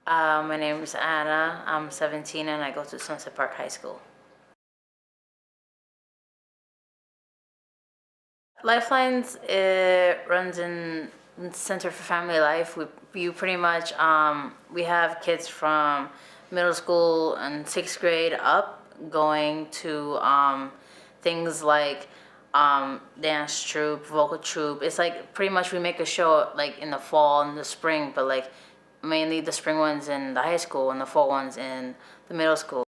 My name is Anna. I'm 17 and I go to Sunset Park High School. Lifelines, it runs in Center for Family Life. We pretty much, we have kids from middle school and 6th grade up going to things like dance troupe, vocal troupe. It's like pretty much we make a show like in the fall and the spring, but like mainly the spring ones in the high school and the fall ones in the middle school.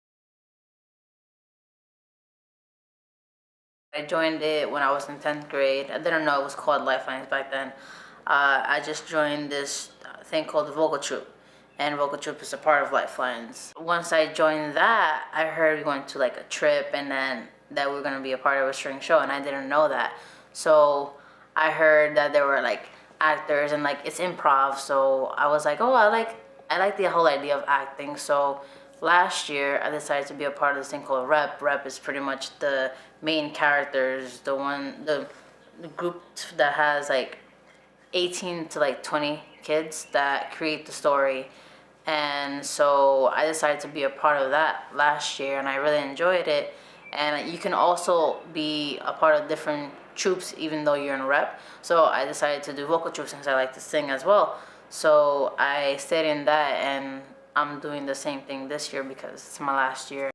I joined it when I was in 10th grade. I didn't know it was called Lifelines back then. I just joined this thing called the vocal troupe, and vocal troupe is a part of Lifelines. Once I joined that, I heard we went to like a trip and then that we were gonna be a part of a string show, and I didn't know that. So I heard that there were like actors and like it's improv, so I was like, oh, I like the whole idea of acting. So last year I decided to be a part of this thing called Rep. Rep is pretty much the main characters, the group that has like 18 to like 20 kids that create the story. And so I decided to be a part of that last year and I really enjoyed it. And you can also be a part of different troops even though you're in Rep. So I decided to do vocal troops since I like to sing as well. So I stayed in that and I'm doing the same thing this year because it's my last year.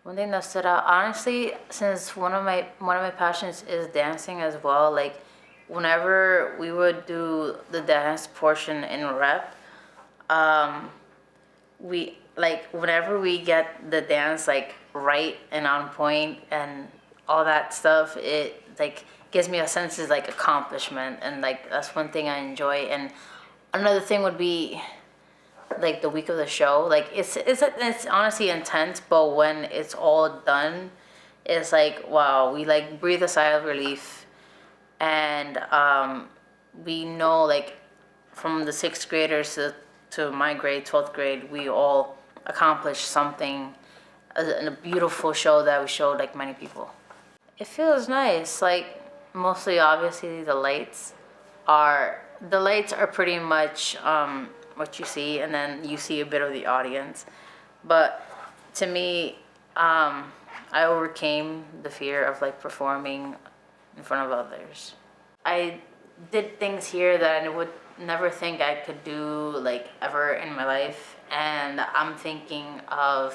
One thing that stood out, honestly, since one of my passions is dancing as well. Like, whenever we would do the dance portion in Rep, we like whenever we get the dance like right and on point and all that stuff, it like gives me a sense of like accomplishment, and like that's one thing I enjoy. And another thing would be like the week of the show. Like it's honestly intense, but when it's all done, it's like wow, we like breathe a sigh of relief, and we know like from the 6th graders to my grade, 12th grade, we all accomplished something in a beautiful show that we showed like many people. It feels nice. Like mostly, obviously, the lights are pretty much what you see, and then you see a bit of the audience. But to me, I overcame the fear of like performing in front of others. I did things here that I would never think I could do like ever in my life, and I'm thinking of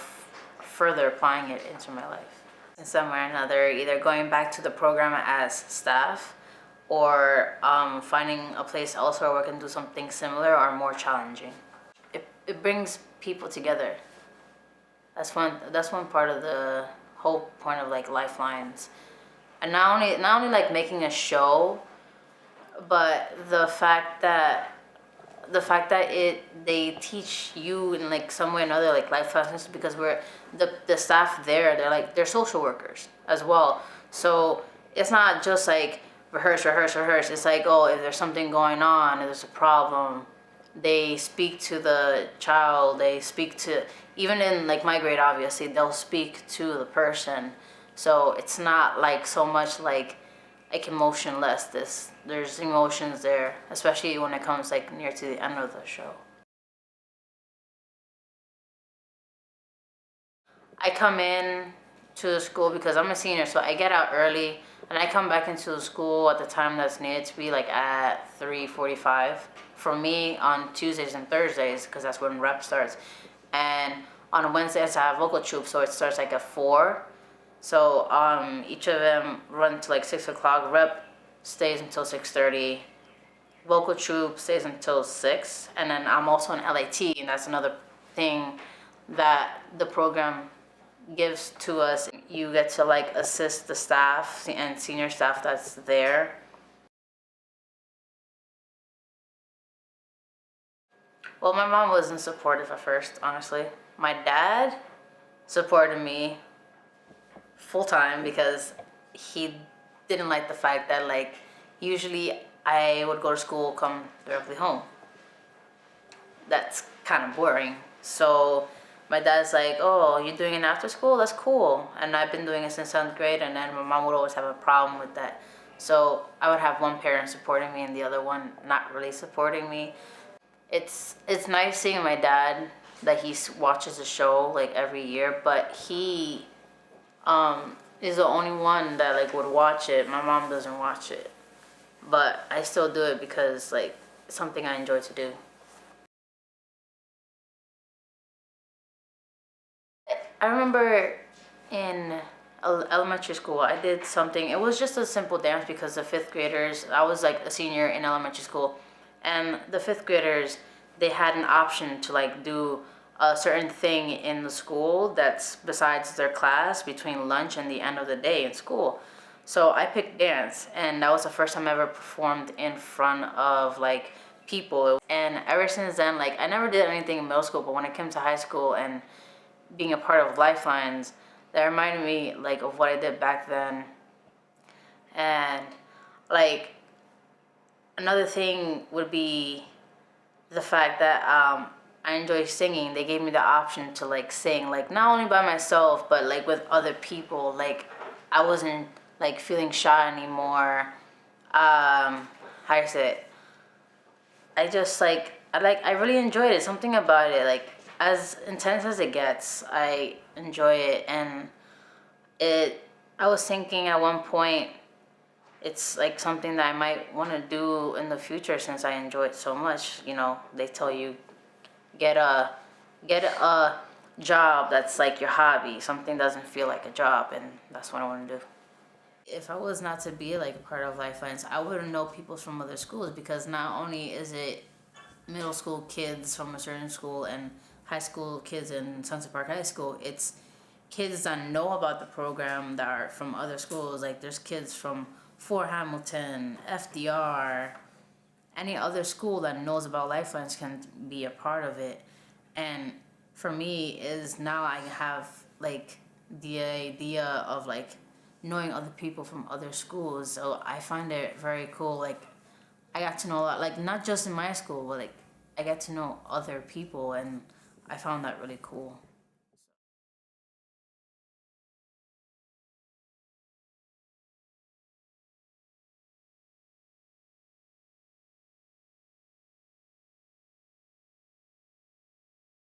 further applying it into my life in some way or another, either going back to the program as staff or finding a place elsewhere where I can do something similar or more challenging. It brings people together. That's one part of the whole point of like Lifelines, and not only like making a show, but they teach you in like some way or another like life lessons, because we're the staff there, they're social workers as well. So it's not just like rehearse, rehearse, rehearse. It's like, oh, if there's something going on, if there's a problem, they speak to the child, they speak to, even in like my grade, obviously they'll speak to the person. So it's not like so much like emotionless. There's emotions there, especially when it comes like near to the end of the show. I come in to the school because I'm a senior, so I get out early and I come back into the school at the time that's needed to be, like at 3:45 for me on Tuesdays and Thursdays, because that's when Rep starts. And on Wednesdays I have vocal troupe, so it starts like at 4. So each of them run to like 6 o'clock. Rep stays until 6:30. Vocal troupe stays until 6. And then I'm also in LAT, and that's another thing that the program gives to us. You get to like assist the staff and senior staff that's there. Well, my mom wasn't supportive at first, honestly. My dad supported me full time because he didn't like the fact that like usually I would go to school, come directly home. That's kind of boring. So my dad's like, oh, you're doing it after school? That's cool. And I've been doing it since 7th grade, and then my mom would always have a problem with that. So I would have one parent supporting me and the other one not really supporting me. It's nice seeing my dad that watches the show like every year, but he is the only one that like would watch it. My mom doesn't watch it, but I still do it because like it's something I enjoy to do. I remember in elementary school, I did something. It was just a simple dance because the fifth graders, I was like a senior in elementary school, and the fifth graders, they had an option to like do a certain thing in the school that's besides their class between lunch and the end of the day in school. So I picked dance, and that was the first time I ever performed in front of like people. And ever since then, like I never did anything in middle school, but when it came to high school and being a part of Lifelines, that reminded me like of what I did back then. And like another thing would be the fact that I enjoy singing. They gave me the option to like sing, like not only by myself but like with other people. Like I wasn't like feeling shy anymore. How you say it? I really enjoyed it. Something about it, like as intense as it gets, I enjoy it. And it I was thinking at one point it's like something that I might want to do in the future since I enjoy it so much. You know, they tell you get a get a job that's like your hobby. Something doesn't feel like a job, and that's what I want to do. If I was not to be like part of Lifelines, I wouldn't know people from other schools because not only is it middle school kids from a certain school and high school kids in Sunset Park High School, it's kids that know about the program that are from other schools. Like there's kids from Fort Hamilton, FDR, any other school that knows about Lifelines can be a part of it. And for me is now I have like the idea of like knowing other people from other schools. So I find it very cool. Like I got to know a lot, like not just in my school, but like I get to know other people, and I found that really cool.